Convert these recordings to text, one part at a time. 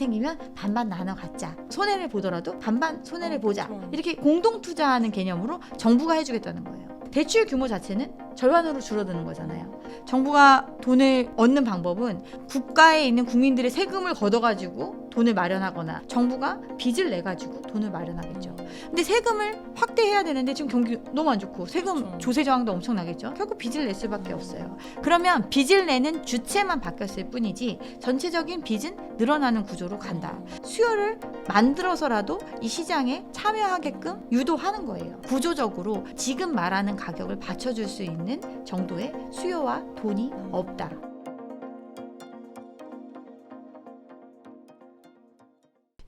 생기면 반반 나눠 갖자. 손해를 보더라도 반반 손해를 보자. 그렇죠. 이렇게 공동 투자하는 개념으로 정부가 해주겠다는 거예요. 대출 규모 자체는 절반으로 줄어드는 거잖아요. 정부가 돈을 얻는 방법은 국가에 있는 국민들의 세금을 걷어가지고 돈을 마련하거나 정부가 빚을 내가지고 돈을 마련하겠죠. 근데 세금을 확대해야 되는데 지금 경기 너무 안 좋고 세금 그렇죠. 조세 저항도 엄청나겠죠. 결국 빚을 낼 수밖에 없어요. 그러면 빚을 내는 주체만 바뀌었을 뿐이지 전체적인 빚은 늘어나는 구조로 간다. 수요를 만들어서라도 이 시장에 참여하게끔 유도하는 거예요. 구조적으로 지금 말하는 가격을 받쳐줄 수 있는 정도의 수요와 돈이 없다.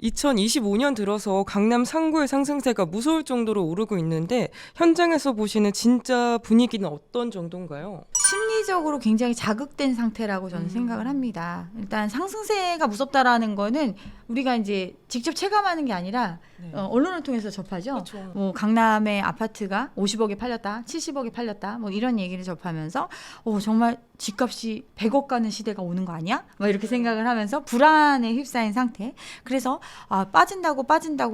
(2025년) 들어서 강남 상구의 상승세가 무서울 정도로 오르고 있는데 현장에서 보시는 진짜 분위기는 어떤 정도인가요? 심리적으로 굉장히 자극된 상태라고 저는 생각을 합니다. 일단 상승세가 무섭다라는 거는 우리가 이제 직접 체감하는 게 아니라 네. 언론을 통해서 접하죠. 그렇죠. 뭐 강남의 아파트가 50억에 팔렸다, 70억에 팔렸다, 뭐 이런 얘기를 접하면서 정말 집값이 100억 가는 시대가 오는 거 아니야? 막 이렇게 생각을 하면서 불안에 휩싸인 상태. 그래서 빠진다고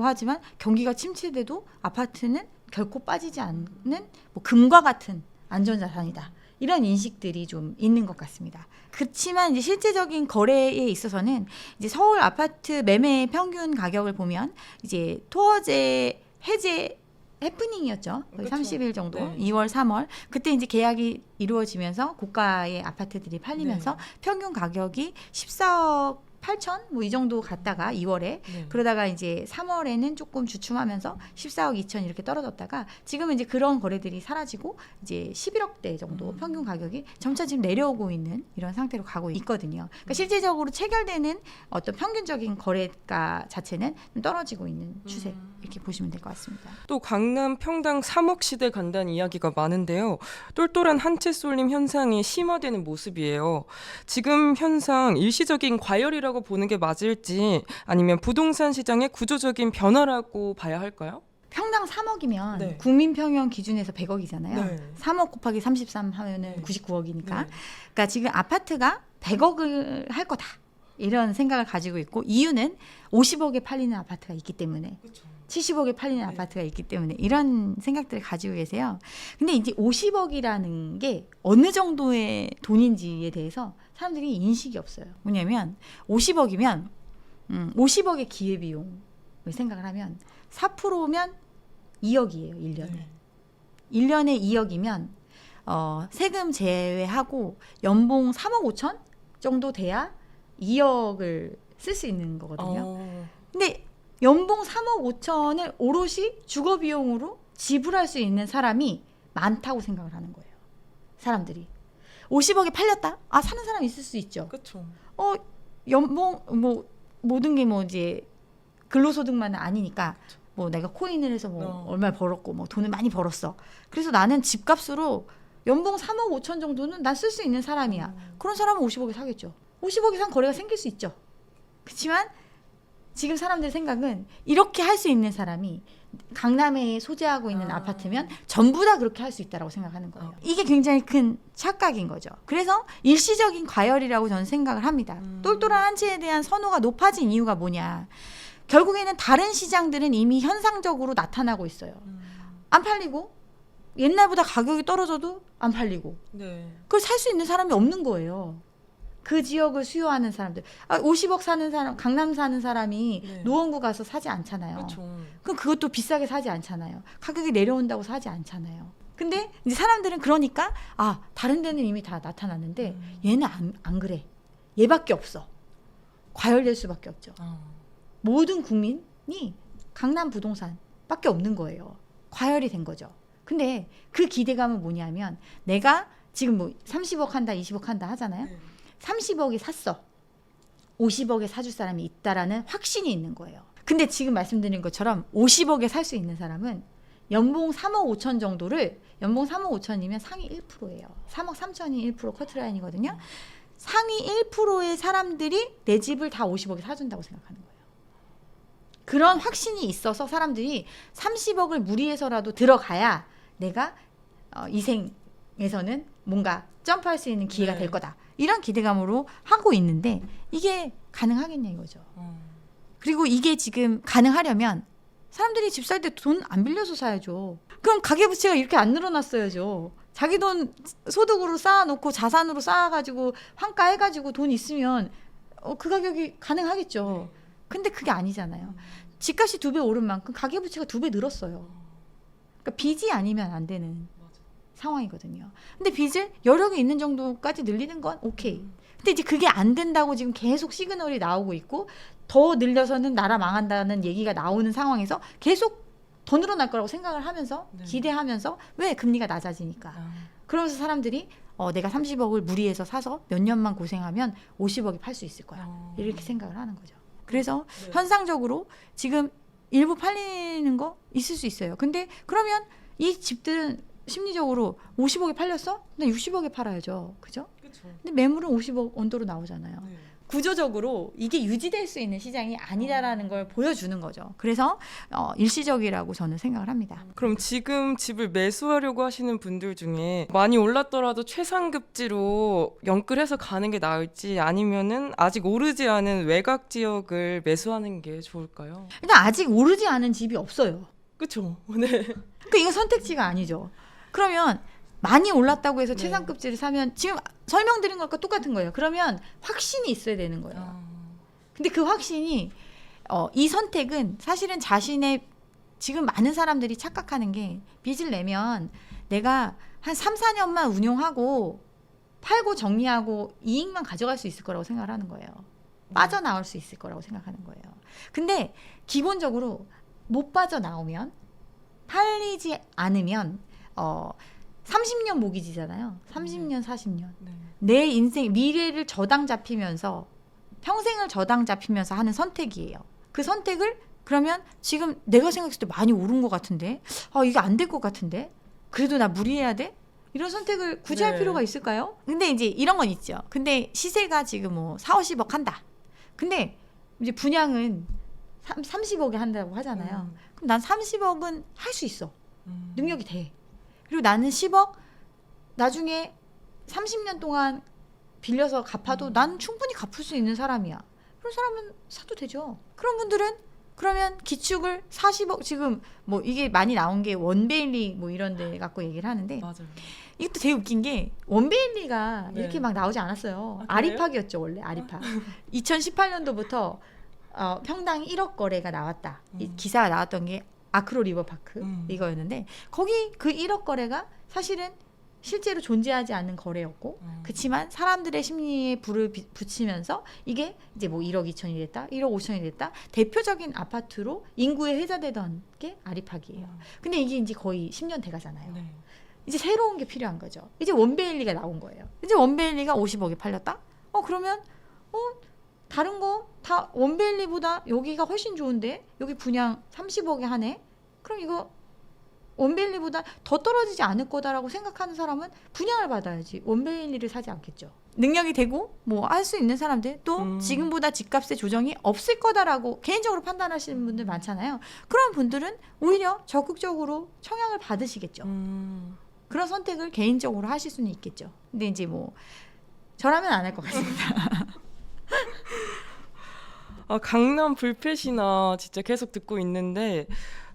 하지만 경기가 침체돼도 아파트는 결코 빠지지 않는 뭐 금과 같은 안전자산이다. 이런 인식들이 좀 있는 것 같습니다. 그렇지만 이제 실제적인 거래에 있어서는 이제 서울 아파트 매매 평균 가격을 보면 이제 토어제 해제 해프닝이었죠. 거의 그쵸. 30일 정도, 네. 2월, 3월. 그때 이제 계약이 이루어지면서 고가의 아파트들이 팔리면서 네. 평균 가격이 14억 8천 뭐 이 정도 갔다가 2월에 네. 그러다가 이제 3월에는 조금 주춤하면서 14억 2천 이렇게 떨어졌다가 지금은 이제 그런 거래들이 사라지고 이제 11억대 정도 평균 가격이 점차 지금 내려오고 있는 이런 상태로 가고 있거든요. 그러니까 실제적으로 체결되는 어떤 평균적인 거래가 자체는 좀 떨어지고 있는 추세 이렇게 보시면 될 것 같습니다. 또 강남 평당 3억 시대 간다는 이야기가 많은데요. 똘똘한 한 채 쏠림 현상이 심화되는 모습이에요. 지금 현상 일시적인 과열이라고 보는 게 맞을지 아니면 부동산 시장의 구조적인 변화라고 봐야 할까요? 평당 3억이면 네. 국민평형 기준에서 100억이잖아요. 네. 3억 곱하기 33 하면은 네. 99억이니까. 네. 그러니까 지금 아파트가 100억을 할 거다. 이런 생각을 가지고 있고 이유는 50억에 팔리는 아파트가 있기 때문에 그렇죠. 70억에 팔리는 네. 아파트가 있기 때문에 이런 생각들을 가지고 계세요. 근데 이제 50억이라는 게 어느 정도의 돈인지에 대해서 사람들이 인식이 없어요. 뭐냐면 50억이면 50억의 기회비용을 생각을 하면 4%면 2억이에요. 1년에. 네. 1년에 2억이면 세금 제외하고 연봉 3억 5천 정도 돼야 2억을 쓸 수 있는 거거든요. 근데 연봉 3억 5천을 오롯이 주거 비용으로 지불할 수 있는 사람이 많다고 생각을 하는 거예요. 사람들이. 50억에 팔렸다? 사는 사람이 있을 수 있죠. 그렇죠. 연봉 뭐 모든 게 뭐 이제 근로소득만은 아니니까 뭐 내가 코인을 해서 뭐 얼마 벌었고 뭐 돈을 많이 벌었어. 그래서 나는 집값으로 연봉 3억 5천 정도는 난 쓸 수 있는 사람이야. 그런 사람은 50억에 사겠죠. 50억 이상 거래가 생길 수 있죠. 그렇지만 지금 사람들 생각은 이렇게 할 수 있는 사람이 강남에 소재하고 있는 아파트면 전부 다 그렇게 할 수 있다라고 생각하는 거예요. 이게 굉장히 큰 착각인 거죠. 그래서 일시적인 과열이라고 저는 생각을 합니다. 똘똘한 한 채에 대한 선호가 높아진 이유가 뭐냐. 결국에는 다른 시장들은 이미 현상적으로 나타나고 있어요. 안 팔리고 옛날보다 가격이 떨어져도 안 팔리고 네. 그걸 살 수 있는 사람이 없는 거예요. 그 지역을 수요하는 사람들. 50억 사는 사람, 강남 사는 사람이 네. 노원구 가서 사지 않잖아요. 그렇죠. 그럼 그것도 비싸게 사지 않잖아요. 가격이 내려온다고 사지 않잖아요. 근데 이제 사람들은 그러니까 다른 데는 이미 다 나타났는데 얘는 안 그래. 얘밖에 없어. 과열될 수밖에 없죠. 모든 국민이 강남 부동산밖에 없는 거예요. 과열이 된 거죠. 근데 그 기대감은 뭐냐면 내가 지금 뭐 30억 한다, 20억 한다 하잖아요. 30억이 샀어. 50억에 사줄 사람이 있다라는 확신이 있는 거예요. 근데 지금 말씀드린 것처럼 50억에 살 수 있는 사람은 연봉 3억 5천 정도를 연봉 3억 5천이면 상위 1%예요. 3억 3천이 1% 커트라인이거든요. 상위 1%의 사람들이 내 집을 다 50억에 사준다고 생각하는 거예요. 그런 확신이 있어서 사람들이 30억을 무리해서라도 들어가야 내가 이 생에서는 뭔가 점프할 수 있는 기회가 네. 될 거다. 이런 기대감으로 하고 있는데 이게 가능하겠냐 이거죠. 그리고 이게 지금 가능하려면 사람들이 집 살 때 돈 안 빌려서 사야죠. 그럼 가계부채가 이렇게 안 늘어났어야죠. 자기 돈 소득으로 쌓아놓고 자산으로 쌓아가지고 환가해가지고 돈 있으면 그 가격이 가능하겠죠. 근데 그게 아니잖아요. 집값이 2배 오른 만큼 가계부채가 2배 늘었어요. 그러니까 빚이 아니면 안 되는 상황이거든요. 근데 빚을 여력이 있는 정도까지 늘리는 건 오케이. 근데 이제 그게 안 된다고 지금 계속 시그널이 나오고 있고 더 늘려서는 나라 망한다는 얘기가 나오는 상황에서 계속 더 늘어날 거라고 생각을 하면서 기대하면서 왜 금리가 낮아지니까 그러면서 사람들이 내가 30억을 무리해서 사서 몇 년만 고생하면 50억에 팔 수 있을 거야 이렇게 생각을 하는 거죠. 그래서 현상적으로 지금 일부 팔리는 거 있을 수 있어요. 근데 그러면 이 집들은 심리적으로 50억에 팔렸어? 나 60억에 팔아야죠. 그죠? 근데 매물은 50억 언더로 나오잖아요. 구조적으로 이게 유지될 수 있는 시장이 아니다라는 걸 보여주는 거죠. 그래서 일시적이라고 저는 생각을 합니다. 그럼 지금 집을 매수하려고 하시는 분들 중에 많이 올랐더라도 최상급지로 연끌해서 가는 게 나을지 아니면은 아직 오르지 않은 외곽 지역을 매수하는 게 좋을까요? 일단 아직 오르지 않은 집이 없어요. 그렇죠. 네. 그러니까 이거 선택지가 아니죠. 그러면 많이 올랐다고 해서 최상급지를 사면 지금 설명드린 것과 똑같은 거예요. 그러면 확신이 있어야 되는 거예요. 근데 그 확신이 이 선택은 사실은 자신의 지금 많은 사람들이 착각하는 게 빚을 내면 내가 한 3, 4년만 운용하고 팔고 정리하고 이익만 가져갈 수 있을 거라고 생각을 하는 거예요. 빠져나올 수 있을 거라고 생각하는 거예요. 근데 기본적으로 못 빠져나오면 팔리지 않으면 30년 모기지잖아요. 30년, 40년. 내 인생, 미래를 저당 잡히면서 평생을 저당 잡히면서 하는 선택이에요. 그 선택을 그러면 지금 내가 생각했을 때 많이 오른 것 같은데 이게 안 될 것 같은데 그래도 나 무리해야 돼? 이런 선택을 굳이 할 필요가 있을까요? 근데 이제 이런 건 있죠. 근데 시세가 지금 뭐 4, 50억 한다. 근데 이제 분양은 30억에 한다고 하잖아요. 그럼 난 30억은 할 수 있어. 능력이 돼. 그리고 나는 10억 나중에 30년 동안 빌려서 갚아도 난 충분히 갚을 수 있는 사람이야. 그런 사람은 사도 되죠. 그런 분들은 그러면 기축을 40억 지금 뭐 이게 많이 나온 게 원베일리 뭐 이런 데 갖고 얘기를 하는데 맞아요. 이것도 되게 웃긴 게 원베일리가 이렇게 막 나오지 않았어요. 아리팍이었죠 원래 아리팍. 2018년도부터 평당 1억 거래가 나왔다. 이 기사가 나왔던 게 아크로 리버파크 이거였는데 거기 그 1억 거래가 사실은 실제로 존재하지 않는 거래였고 그렇지만 사람들의 심리에 불을 붙이면서 이게 이제 뭐 1억 2천이 됐다 1억 5천이 됐다 대표적인 아파트로 인구에 회자되던 게 아리팍이에요. 근데 이게 이제 거의 10년 돼가잖아요. 이제 새로운 게 필요한 거죠. 이제 원베일리가 나온 거예요. 이제 원베일리가 50억에 팔렸다? 그러면 다른 거 다 원베일리보다 여기가 훨씬 좋은데 여기 분양 30억에 하네? 그럼 이거 원베일리보다 더 떨어지지 않을 거다라고 생각하는 사람은 분양을 받아야지 원베일리를 사지 않겠죠. 능력이 되고 뭐 할 수 있는 사람들 또 지금보다 집값의 조정이 없을 거다라고 개인적으로 판단하시는 분들 많잖아요. 그런 분들은 오히려 적극적으로 청약을 받으시겠죠. 그런 선택을 개인적으로 하실 수는 있겠죠. 근데 이제 뭐 저라면 안 할 것 같습니다. 강남 불패시나 진짜 계속 듣고 있는데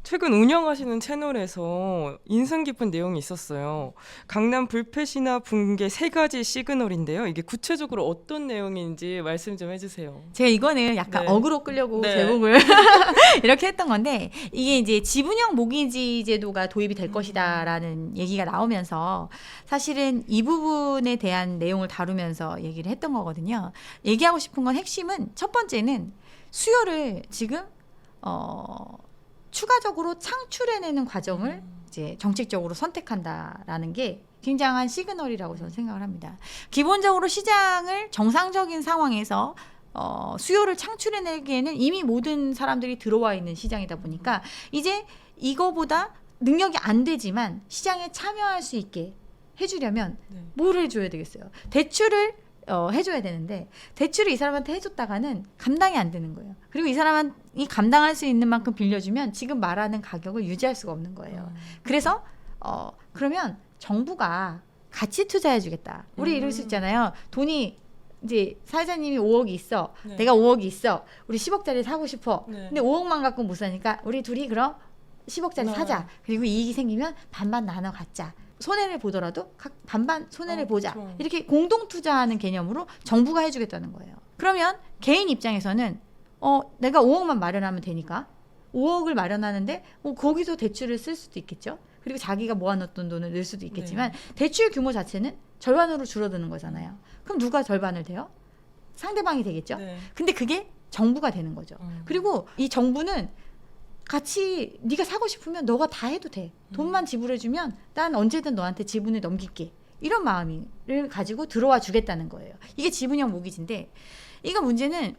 최근 운영하시는 채널에서 인상 깊은 내용이 있었어요. 강남 불패시나 붕괴 3가지 시그널인데요. 이게 구체적으로 어떤 내용인지 말씀 좀 해주세요. 제가 이거는 약간 어그로 끌려고 제목을 이렇게 했던 건데 이게 이제 지분형 모기지 제도가 도입이 될 것이다라는 얘기가 나오면서 사실은 이 부분에 대한 내용을 다루면서 얘기를 했던 거거든요. 얘기하고 싶은 건 핵심은 첫 번째는 수요를 지금 추가적으로 창출해내는 과정을 이제 정책적으로 선택한다라는 게 굉장한 시그널이라고 저는 생각을 합니다. 기본적으로 시장을 정상적인 상황에서 수요를 창출해내기에는 이미 모든 사람들이 들어와 있는 시장이다 보니까 이제 이거보다 능력이 안 되지만 시장에 참여할 수 있게 해주려면 뭘 해줘야 되겠어요? 대출을 해줘야 되는데 대출을 이 사람한테 해줬다가는 감당이 안 되는 거예요. 그리고 이 사람이 감당할 수 있는 만큼 빌려주면 지금 말하는 가격을 유지할 수가 없는 거예요. 그래서 그러면 정부가 같이 투자해주겠다. 우리 이럴 수 있잖아요. 돈이 이제 사회자님이 5억이 있어. 네. 내가 5억이 있어. 우리 10억짜리 사고 싶어. 네. 근데 5억만 갖고 못 사니까 우리 둘이 그럼 10억짜리 네. 사자. 그리고 이익이 생기면 반반 나눠 갖자. 손해를 보더라도 각 반반 손해를 보자. 그렇죠. 이렇게 공동 투자하는 개념으로 정부가 해주겠다는 거예요. 그러면 개인 입장에서는 내가 5억만 마련하면 되니까 5억을 마련하는데 거기서 대출을 쓸 수도 있겠죠. 그리고 자기가 모아놓던 돈을 넣을 수도 있겠지만 대출 규모 자체는 절반으로 줄어드는 거잖아요. 그럼 누가 절반을 돼요? 상대방이 되겠죠. 네. 근데 그게 정부가 되는 거죠. 그리고 이 정부는 같이 네가 사고 싶으면 너가 다 해도 돼. 돈만 지불해주면 난 언제든 너한테 지분을 넘길게. 이런 마음을 가지고 들어와 주겠다는 거예요. 이게 지분형 모기지인데 이거 문제는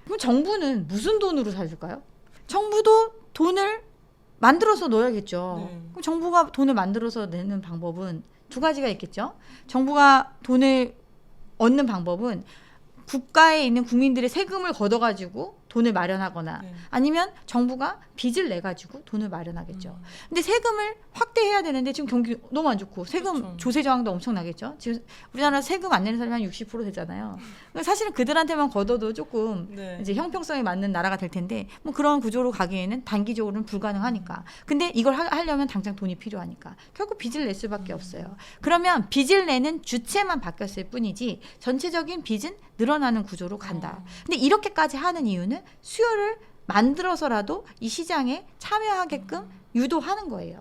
그럼 정부는 무슨 돈으로 사줄까요? 정부도 돈을 만들어서 넣어야겠죠. 네. 그럼 정부가 돈을 만들어서 내는 방법은 두 가지가 있겠죠. 정부가 돈을 얻는 방법은 국가에 있는 국민들의 세금을 걷어가지고 돈을 마련하거나 네. 아니면 정부가 빚을 내가지고 돈을 마련하겠죠. 근데 세금을 확대해야 되는데 지금 경기 너무 안 좋고 세금 그렇죠. 조세 저항도 엄청 나겠죠. 지금 우리나라 세금 안 내는 사람이 한 60% 되잖아요. 사실은 그들한테만 걷어도 조금 네. 이제 형평성에 맞는 나라가 될 텐데 뭐 그런 구조로 가기에는 단기적으로는 불가능하니까. 근데 이걸 하려면 당장 돈이 필요하니까 결국 빚을 낼 수밖에 없어요. 그러면 빚을 내는 주체만 바뀌었을 뿐이지 전체적인 빚은 늘어나는 구조로 간다. 근데 이렇게까지 하는 이유는 수요를 만들어서라도 이 시장에 참여하게끔 유도하는 거예요.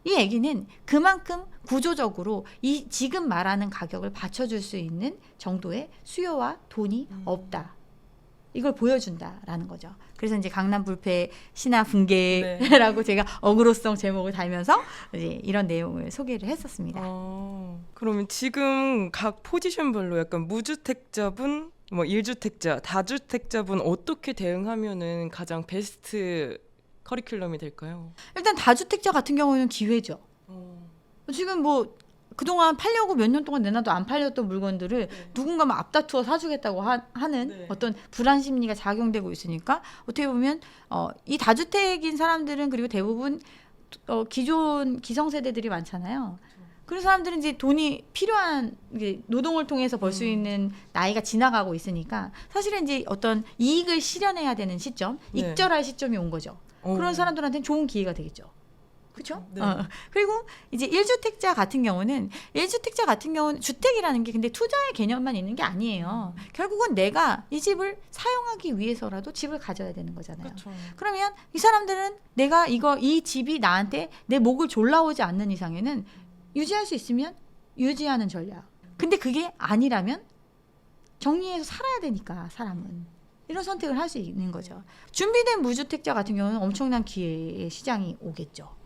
이 얘기는 그만큼 구조적으로 이 지금 말하는 가격을 받쳐줄 수 있는 정도의 수요와 돈이 없다. 이걸 보여준다라는 거죠. 그래서 이제 강남 불패 신화 붕괴라고 제가 어그로성 제목을 달면서 이제 이런 내용을 소개를 했었습니다. 그러면 지금 각 포지션별로 약간 무주택자분, 뭐 1주택자, 다주택자분 어떻게 대응하면은 가장 베스트 커리큘럼이 될까요? 일단 다주택자 같은 경우는 기회죠. 지금 뭐 그동안 팔려고 몇 년 동안 내놔도 안 팔렸던 물건들을 누군가 막 앞다투어 사주겠다고 하는 어떤 불안 심리가 작용되고 있으니까 어떻게 보면 이 다주택인 사람들은 그리고 대부분 기존 기성세대들이 많잖아요. 그런 사람들은 이제 돈이 필요한 노동을 통해서 벌 수 있는 나이가 지나가고 있으니까 사실은 이제 어떤 이익을 실현해야 되는 시점, 네. 익절할 시점이 온 거죠. 그런 사람들한테는 좋은 기회가 되겠죠. 그렇죠? 네. 그리고 이제 1주택자 같은 경우는 주택이라는 게 근데 투자의 개념만 있는 게 아니에요. 결국은 내가 이 집을 사용하기 위해서라도 집을 가져야 되는 거잖아요. 그렇죠. 그러면 이 사람들은 내가 이 집이 나한테 내 목을 졸라오지 않는 이상에는 유지할 수 있으면 유지하는 전략. 근데 그게 아니라면 정리해서 살아야 되니까 사람은 이런 선택을 할 수 있는 거죠. 준비된 무주택자 같은 경우는 엄청난 기회의 시장이 오겠죠.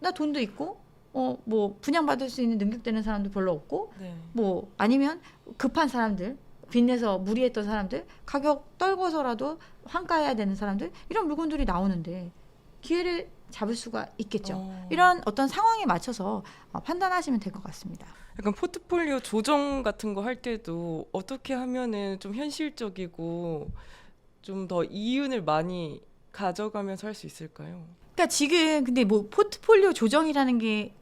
나 돈도 있고 뭐 분양받을 수 있는 능력되는 사람도 별로 없고 네. 뭐 아니면 급한 사람들 빚내서 무리했던 사람들 가격 떨궈서라도 환가해야 되는 사람들 이런 물건들이 나오는데 기회를 잡을 수가 있겠죠. 이런 어떤 상황에 맞춰서 판단하시면 될 것 같습니다. 약간 포트폴리오 조정 같은 거 할 때도 어떻게 하면은 좀 현실적이고 좀 더 이윤을 많이 가져가면서 할 수 있을까요? 그러니까 지금 근데 뭐 포트폴리오 조정이라는 게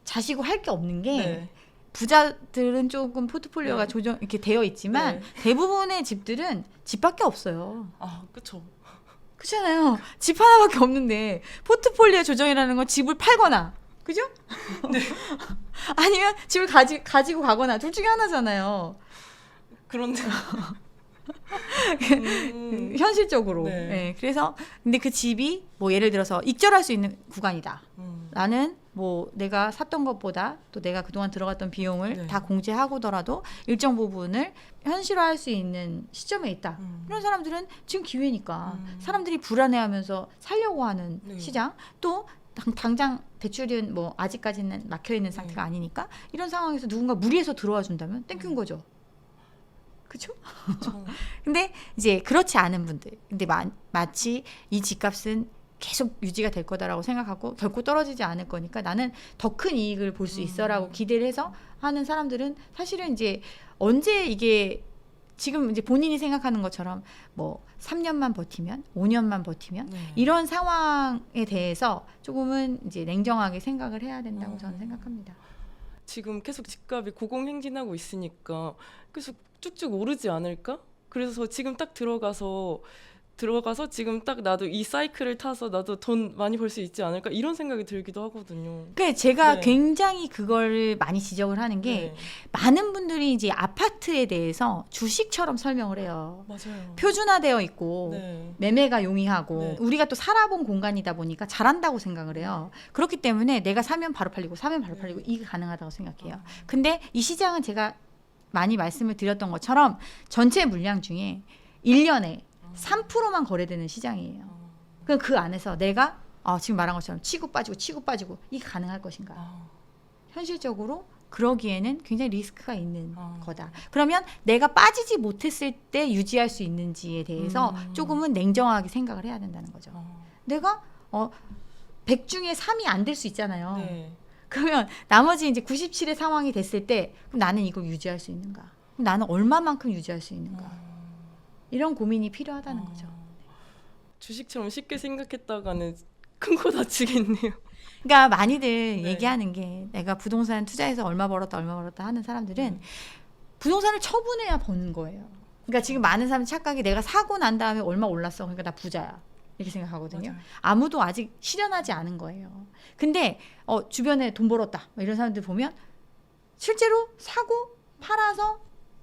자시고 할 게 없는 게 네. 부자들은 조금 포트폴리오가 네. 조정 이렇게 되어 있지만 네. 대부분의 집들은 집밖에 없어요. 그렇죠. 그렇잖아요. 집 하나밖에 없는데 포트폴리오 조정이라는 건 집을 팔거나 그죠? 네. 아니면 집을 가지고 가거나 둘 중에 하나잖아요. 그런데 현실적으로. 네. 네, 그래서 근데 그 집이 뭐 예를 들어서 익절할 수 있는 구간이다. 나는 뭐 내가 샀던 것보다 또 내가 그동안 들어갔던 비용을 네. 다 공제하고더라도 일정 부분을 현실화할 수 있는 시점에 있다. 이런 사람들은 지금 기회니까 사람들이 불안해하면서 살려고 하는 네. 시장 또 당장 대출은 뭐 아직까지는 막혀 있는 상태가 아니니까 이런 상황에서 누군가 무리해서 들어와 준다면 땡큐인 거죠. 그렇죠? 근데 이제 그렇지 않은 분들, 근데 마치 이 집값은 계속 유지가 될 거다라고 생각하고 결코 떨어지지 않을 거니까 나는 더 큰 이익을 볼 수 있어라고 기대를 해서 하는 사람들은 사실은 이제 언제 이게 지금 이제 본인이 생각하는 것처럼 뭐 3년만 버티면 5년만 버티면 네. 이런 상황에 대해서 조금은 이제 냉정하게 생각을 해야 된다고 저는 생각합니다. 지금 계속 집값이 고공행진하고 있으니까 계속 쭉쭉 오르지 않을까? 그래서 지금 딱 들어가서 지금 딱 나도 이 사이클을 타서 나도 돈 많이 벌 수 있지 않을까? 이런 생각이 들기도 하거든요. 그러니까 제가 네. 굉장히 그걸 많이 지적을 하는 게 네. 많은 분들이 이제 아파트에 대해서 주식처럼 설명을 해요. 맞아요. 표준화되어 있고 네. 매매가 용이하고 네. 우리가 또 살아본 공간이다 보니까 잘한다고 생각을 해요. 그렇기 때문에 내가 사면 바로 팔리고 사면 바로 팔리고 이게 가능하다고 생각해요. 근데 이 시장은 제가 많이 말씀을 드렸던 것처럼 전체 물량 중에 1년에 3%만 거래되는 시장이에요. 그럼 그 안에서 내가 지금 말한 것처럼 치고 빠지고 이게 가능할 것인가? 현실적으로 그러기에는 굉장히 리스크가 있는 거다. 그러면 내가 빠지지 못했을 때 유지할 수 있는지에 대해서 조금은 냉정하게 생각을 해야 된다는 거죠. 내가 100 중에 3이 안 될 수 있잖아요. 네. 그러면 나머지 이제 97의 상황이 됐을 때 그럼 나는 이걸 유지할 수 있는가? 그럼 나는 얼마만큼 유지할 수 있는가? 이런 고민이 필요하다는 거죠. 주식처럼 쉽게 생각했다가는 큰 거 다치겠네요. 그러니까 많이들 네. 얘기하는 게 내가 부동산 투자해서 얼마 벌었다 하는 사람들은 부동산을 처분해야 버는 거예요. 그러니까 지금 많은 사람이 착각이 내가 사고 난 다음에 얼마 올랐어. 그러니까 나 부자야. 이렇게 생각하거든요. 맞아요. 아무도 아직 실현하지 않은 거예요. 근데 주변에 돈 벌었다. 이런 사람들 보면 실제로 사고 팔아서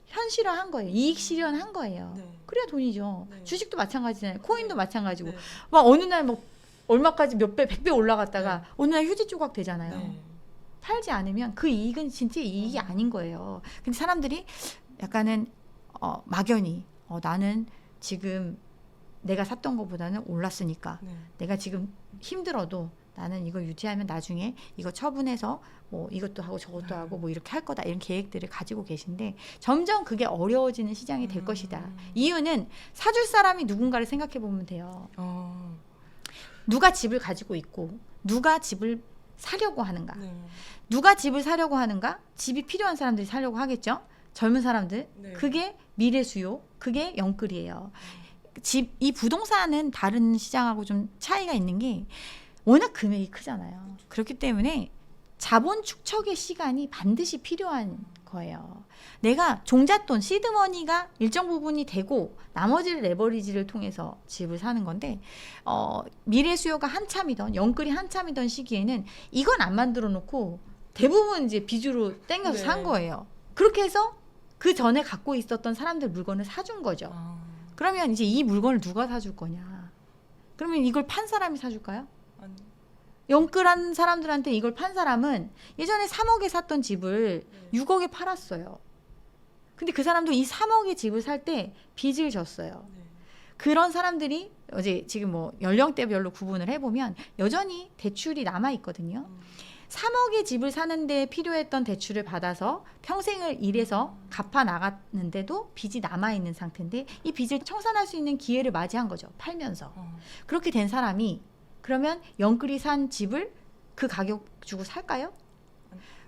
현실화한 거예요. 이익 실현한 거예요. 네. 그래야 돈이죠. 네. 주식도 마찬가지잖아요. 코인도 마찬가지고. 네. 막 어느 날 뭐 얼마까지 몇 배, 100배 올라갔다가 네. 어느 날 휴지 조각 되잖아요. 네. 팔지 않으면 그 이익은 진짜 이익이 아닌 거예요. 근데 사람들이 약간은 막연히 나는 지금 내가 샀던 것보다는 올랐으니까 네. 내가 지금 힘들어도 나는 이걸 유지하면 나중에 이거 처분해서 뭐 이것도 하고 저것도 하고 뭐 이렇게 할 거다 이런 계획들을 가지고 계신데 점점 그게 어려워지는 시장이 될 것이다. 이유는 사줄 사람이 누군가를 생각해 보면 돼요. 누가 집을 가지고 있고 누가 집을 사려고 하는가? 네. 누가 집을 사려고 하는가? 집이 필요한 사람들이 사려고 하겠죠. 젊은 사람들. 네. 그게 미래 수요. 그게 영끌이에요. 이 부동산은 다른 시장하고 좀 차이가 있는 게 워낙 금액이 크잖아요. 그렇기 때문에 자본 축적의 시간이 반드시 필요한 거예요. 내가 종잣돈, 시드머니가 일정 부분이 되고 나머지를 레버리지를 통해서 집을 사는 건데 미래 수요가 한참이던 영끌이 한참이던 시기에는 이건 안 만들어 놓고 대부분 이제 빚으로 땡겨서 네. 산 거예요. 그렇게 해서 그 전에 갖고 있었던 사람들 물건을 사준 거죠. 그러면 이제 이 물건을 누가 사줄 거냐? 그러면 이걸 판 사람이 사줄까요? 아니. 영끌한 사람들한테 이걸 판 사람은 예전에 3억에 샀던 집을 네. 6억에 팔았어요. 근데 그 사람도 이 3억의 집을 살 때 빚을 졌어요. 네. 그런 사람들이 어제 지금 뭐 연령대별로 구분을 해보면 여전히 대출이 남아 있거든요. 3억의 집을 사는데 필요했던 대출을 받아서 평생을 일해서 갚아 나갔는데도 빚이 남아 있는 상태인데 이 빚을 청산할 수 있는 기회를 맞이한 거죠. 팔면서. 그렇게 된 사람이 그러면 영끌이 산 집을 그 가격 주고 살까요?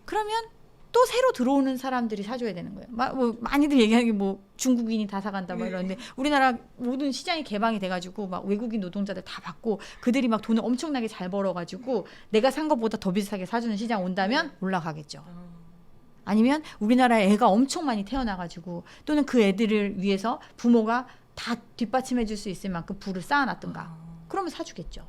그러면 또 새로 들어오는 사람들이 사줘야 되는 거예요. 뭐 많이들 얘기하는 게 뭐 중국인이 다 사간다 뭐 이러는데 우리나라 모든 시장이 개방이 돼가지고 막 외국인 노동자들 다 받고 그들이 막 돈을 엄청나게 잘 벌어가지고 내가 산 것보다 더 비싸게 사주는 시장 온다면 올라가겠죠. 아니면 우리나라에 애가 엄청 많이 태어나가지고 또는 그 애들을 위해서 부모가 다 뒷받침해 줄 수 있을 만큼 부를 쌓아놨던가 그러면 사주겠죠.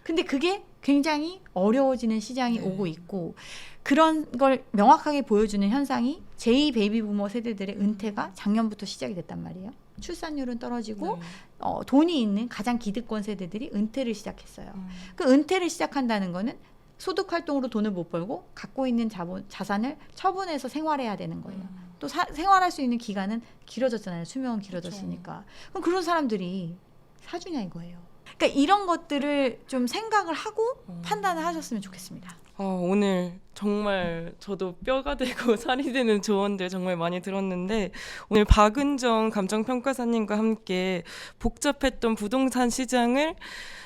근데 그게 굉장히 어려워지는 시장이 네. 오고 있고 그런 걸 명확하게 보여주는 현상이 제2 베이비 부머 세대들의 은퇴가 작년부터 시작이 됐단 말이에요. 출산율은 떨어지고 돈이 있는 가장 기득권 세대들이 은퇴를 시작했어요. 그 은퇴를 시작한다는 거는 소득 활동으로 돈을 못 벌고 갖고 있는 자산을 처분해서 생활해야 되는 거예요. 또 생활할 수 있는 기간은 길어졌잖아요. 수명은 길어졌으니까. 그럼 그런 사람들이 사주냐 이거예요. 그러니까 이런 것들을 좀 생각을 하고 판단을 하셨으면 좋겠습니다. 오늘 정말 저도 뼈가 되고 살이 되는 조언들 정말 많이 들었는데 오늘 박은정 감정평가사님과 함께 복잡했던 부동산 시장을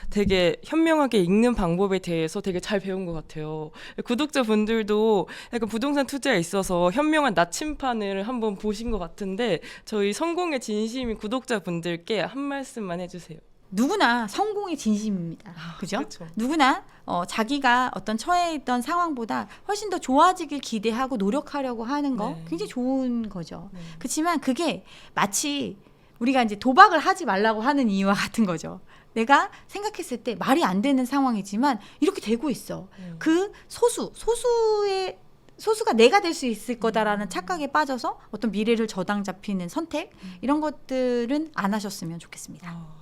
되게 현명하게 읽는 방법에 대해서 되게 잘 배운 것 같아요. 구독자분들도 약간 부동산 투자에 있어서 현명한 나침판을 한번 보신 것 같은데 저희 성공의 진심인 구독자분들께 한 말씀만 해주세요. 누구나 성공의 진심입니다. 그죠? 그렇죠. 누구나 자기가 어떤 처해 있던 상황보다 훨씬 더 좋아지길 기대하고 노력하려고 하는 거 네. 굉장히 좋은 거죠. 네. 그렇지만 그게 마치 우리가 이제 도박을 하지 말라고 하는 이유와 같은 거죠. 내가 생각했을 때 말이 안 되는 상황이지만 이렇게 되고 있어. 그 소수가 내가 될 수 있을 거다라는 착각에 빠져서 어떤 미래를 저당 잡히는 선택 이런 것들은 안 하셨으면 좋겠습니다.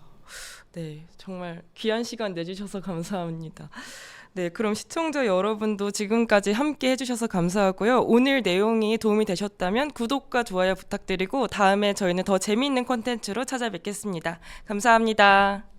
네, 정말 귀한 시간 내주셔서 감사합니다. 네, 그럼 시청자 여러분도 지금까지 함께 해주셔서 감사하고요. 오늘 내용이 도움이 되셨다면 구독과 좋아요 부탁드리고 다음에 저희는 더 재미있는 콘텐츠로 찾아뵙겠습니다. 감사합니다.